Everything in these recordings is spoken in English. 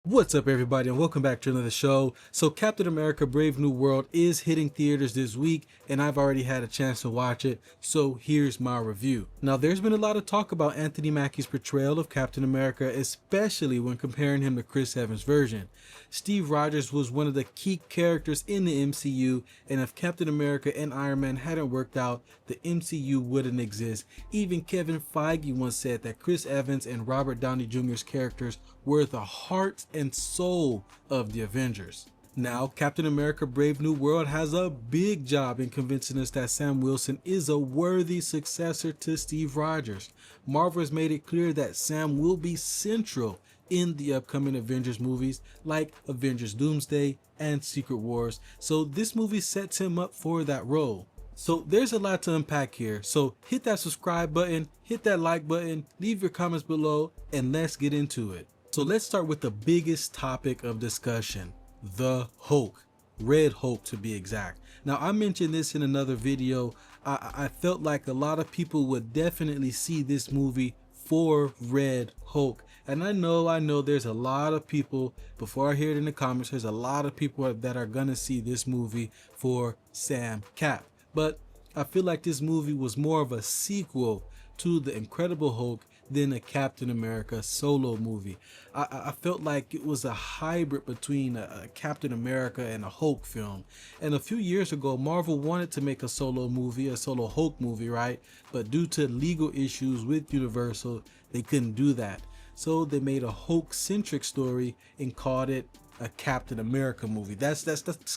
What's up, everybody, and welcome back to another show. So Captain America Brave New World is hitting theaters this week, and I've already had a chance to watch it, so here's my review. Now, there's been a lot of talk about Anthony Mackie's portrayal of Captain America, especially when comparing him to Chris Evans' version. Steve Rogers was one of the key characters in the MCU, and if Captain America and Iron Man hadn't worked out, the MCU wouldn't exist. Even Kevin Feige once said that Chris Evans and Robert Downey Jr.'s characters were the heart and soul of the Avengers. Now, Captain America Brave New World has a big job in convincing us that Sam Wilson is a worthy successor to Steve Rogers. Marvel has made it clear that Sam will be central in the upcoming Avengers movies like Avengers Doomsday and Secret Wars, so this movie sets him up for that role. So there's a lot to unpack here, so hit that subscribe button, hit that like button, leave your comments below, and let's get into it. So let's start with the biggest topic of discussion, the Hulk, Red Hulk to be exact. Now, I mentioned this in another video. I felt like a lot of people would definitely see this movie for Red Hulk. And I know there's a lot of people, before I hear it in the comments, there's a lot of people that are gonna see this movie for Sam Cap. But I feel like this movie was more of a sequel to The Incredible Hulk than a Captain America solo movie. I felt like it was a hybrid between a Captain America and a Hulk film. And a few years ago, Marvel wanted to make a solo movie, a solo Hulk movie, right? But due to legal issues with Universal, they couldn't do that. So they made a Hulk-centric story and called it a Captain America movie. That's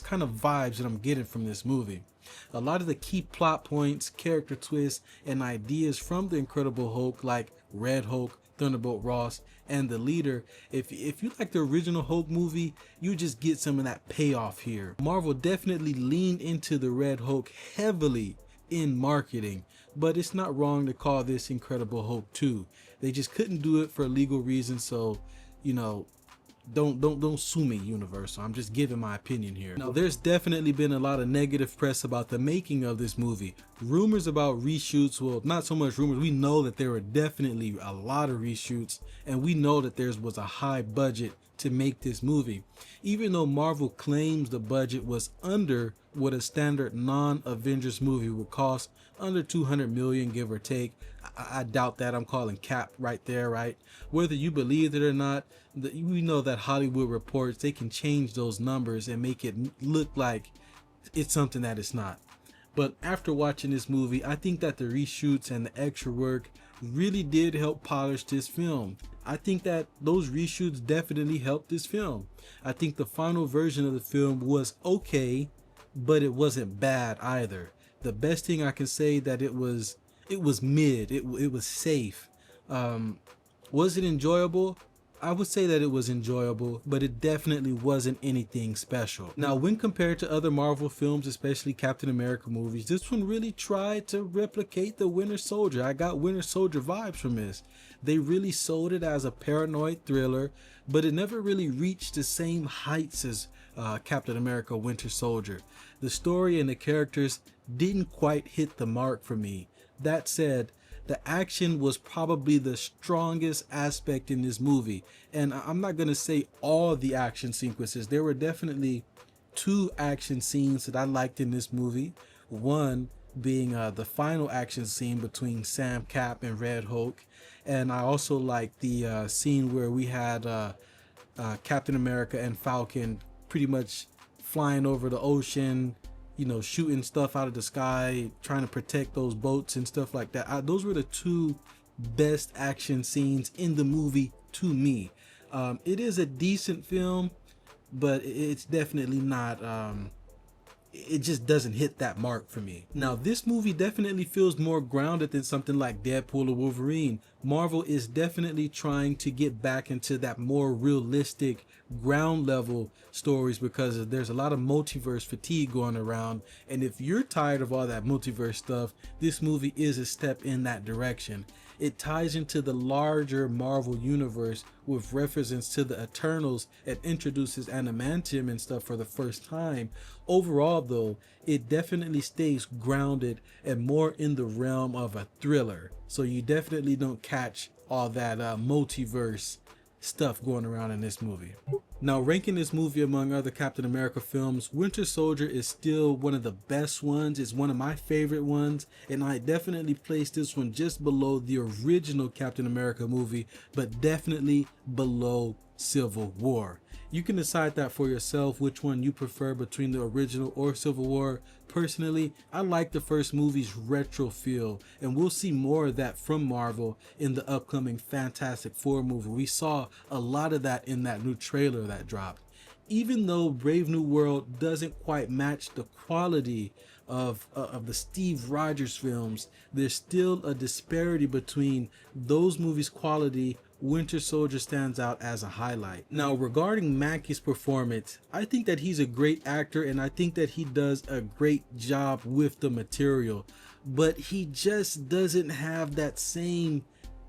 kind of vibes that I'm getting from this movie. A lot of the key plot points, character twists, and ideas from the Incredible Hulk, like Red Hulk, Thunderbolt Ross, and the Leader. If you like the original Hulk movie, you just get some of that payoff here. Marvel definitely leaned into the Red Hulk heavily in marketing, but it's not wrong to call this Incredible Hulk 2. They just couldn't do it for legal reasons, so you know, don't sue me, Universal. I'm just giving my opinion here. Now, there's definitely been a lot of negative press about the making of this movie. Rumors about reshoots, well, not so much rumors. We know that there were definitely a lot of reshoots, and we know that there was a high budget to make this movie. Even though Marvel claims the budget was under what a standard non-Avengers movie would cost, under 200 million, give or take. I doubt that. I'm calling cap right there, right? Whether you believe it or not, we know that Hollywood reports, they can change those numbers and make it look like it's something that it's not. But after watching this movie, I think that the reshoots and the extra work really did help polish this film. I think that those reshoots definitely helped this film. I think the final version of the film was okay, but it wasn't bad either. The best thing I can say that it was mid. It was safe. Was it enjoyable? I would say that it was enjoyable, but it definitely wasn't anything special. Now, when compared to other Marvel films, especially Captain America movies, this one really tried to replicate the Winter Soldier. I got Winter Soldier vibes from this. They really sold it as a paranoid thriller, but it never really reached the same heights as Captain America Winter Soldier. The story and the characters didn't quite hit the mark for me. That said, the action was probably the strongest aspect in this movie. And I'm not going to say all the action sequences. There were definitely two action scenes that I liked in this movie. One being the final action scene between Sam Cap and Red Hulk. And I also liked the scene where we had Captain America and Falcon pretty much flying over the ocean, you know, shooting stuff out of the sky, trying to protect those boats and stuff like that. Those were the two best action scenes in the movie to me. It is a decent film, but it's definitely not, it just doesn't hit that mark for me. Now, this movie definitely feels more grounded than something like Deadpool or Wolverine. Marvel is definitely trying to get back into that more realistic ground level stories because there's a lot of multiverse fatigue going around, and if you're tired of all that multiverse stuff, this movie is a step in that direction. It ties into the larger Marvel universe with references to the Eternals and introduces adamantium and stuff for the first time. Overall though, it definitely stays grounded and more in the realm of a thriller, so you definitely don't catch all that multiverse stuff going around in this movie. Now, ranking this movie among other Captain America films, Winter Soldier is still one of the best ones. It's one of my favorite ones, and I definitely place this one just below the original Captain America movie, but definitely below Civil War. You can decide that for yourself, which one you prefer between the original or Civil War. Personally, I like the first movie's retro feel, and we'll see more of that from Marvel in the upcoming Fantastic Four movie. We saw a lot of that in that new trailer that dropped. Even though Brave New World doesn't quite match the quality of the Steve Rogers films, there's still a disparity between those movies' quality. Winter Soldier stands out as a highlight. Now, regarding Mackey's performance, I think that he's a great actor, and I think that he does a great job with the material, but he just doesn't have that same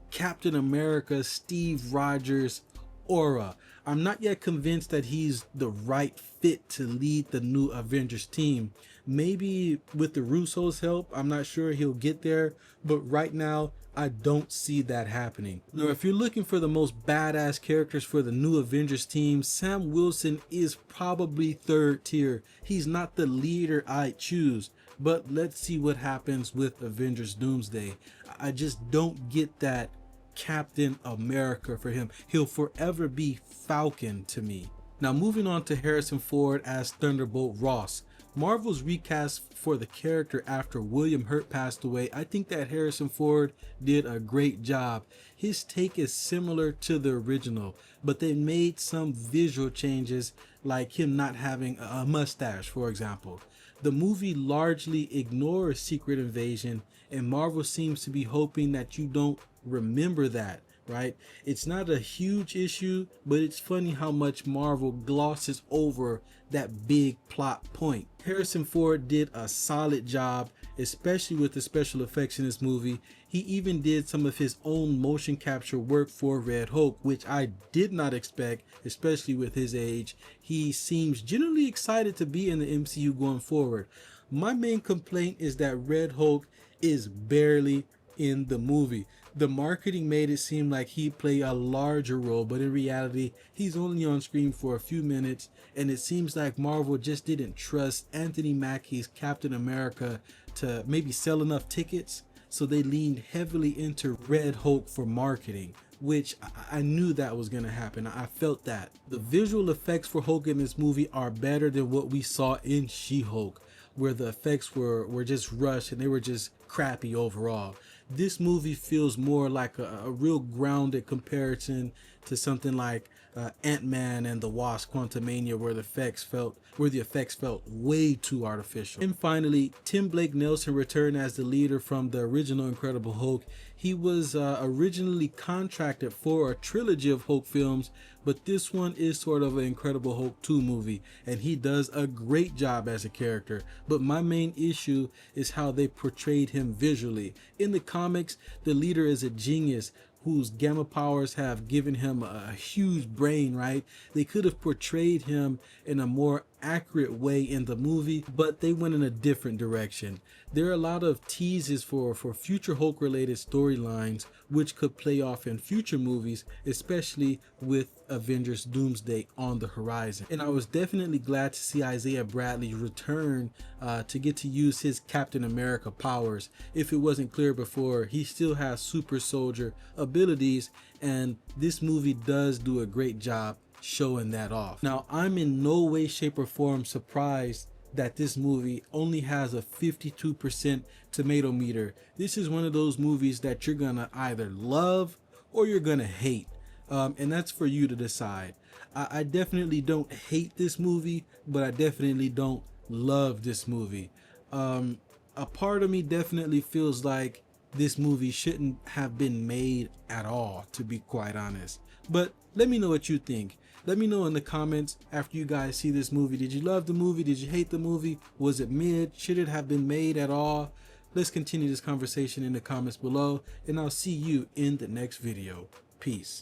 Captain America Steve Rogers aura. I'm not yet convinced that he's the right fit to lead the new Avengers team. Maybe with the Russo's help, I'm not sure he'll get there, but right now I don't see that happening. Now, if you're looking for the most badass characters for the new Avengers team, Sam Wilson is probably third tier. He's not the leader I'd choose, but let's see what happens with Avengers Doomsday. I just don't get that Captain America for him. He'll forever be Falcon to me. Now, moving on to Harrison Ford as Thunderbolt Ross. Marvel's recast for the character after William Hurt passed away. I think that Harrison Ford did a great job. His take is similar to the original, but they made some visual changes, like him not having a mustache, for example. The movie largely ignores Secret Invasion, and Marvel seems to be hoping that you don't remember that, right? It's not a huge issue, but it's funny how much Marvel glosses over that big plot point. Harrison Ford did a solid job, especially with the special effects in this movie. He even did some of his own motion capture work for Red Hulk, which I did not expect, especially with his age. He seems genuinely excited to be in the MCU going forward. My main complaint is that Red Hulk is barely in the movie. The marketing made it seem like he'd play a larger role, but in reality, he's only on screen for a few minutes, and it seems like Marvel just didn't trust Anthony Mackie's Captain America to maybe sell enough tickets, so they leaned heavily into Red Hulk for marketing, which I knew that was going to happen. I felt that. The visual effects for Hulk in this movie are better than what we saw in She-Hulk, where the effects were just rushed and they were just crappy overall. This movie feels more like a real grounded comparison to something like Ant-Man and the Wasp: Quantumania, where the effects felt way too artificial. And finally, Tim Blake Nelson returned as the leader from the original Incredible Hulk. He was originally contracted for a trilogy of Hulk films, but this one is sort of an Incredible Hulk 2 movie, and he does a great job as a character. But my main issue is how they portrayed him visually. In the comics, the leader is a genius whose gamma powers have given him a huge brain, right? They could have portrayed him in a more accurate way in the movie, but they went in a different direction. There are a lot of teases for future Hulk related storylines which could play off in future movies, especially with Avengers Doomsday on the horizon. And I was definitely glad to see Isaiah Bradley return to get to use his Captain America powers. If it wasn't clear before, he still has super soldier abilities, and this movie does do a great job showing that off. Now, I'm in no way, shape, or form surprised that this movie only has a 52% tomato meter. This is one of those movies that you're gonna either love or you're gonna hate, and that's for you to decide. I definitely don't hate this movie, but I definitely don't love this movie. A part of me definitely feels like this movie shouldn't have been made at all, to be quite honest. But let me know what you think. Let me know in the comments after you guys see this movie. Did you love the movie? Did you hate the movie? Was it mid? Should it have been made at all? Let's continue this conversation in the comments below, and I'll see you in the next video. Peace.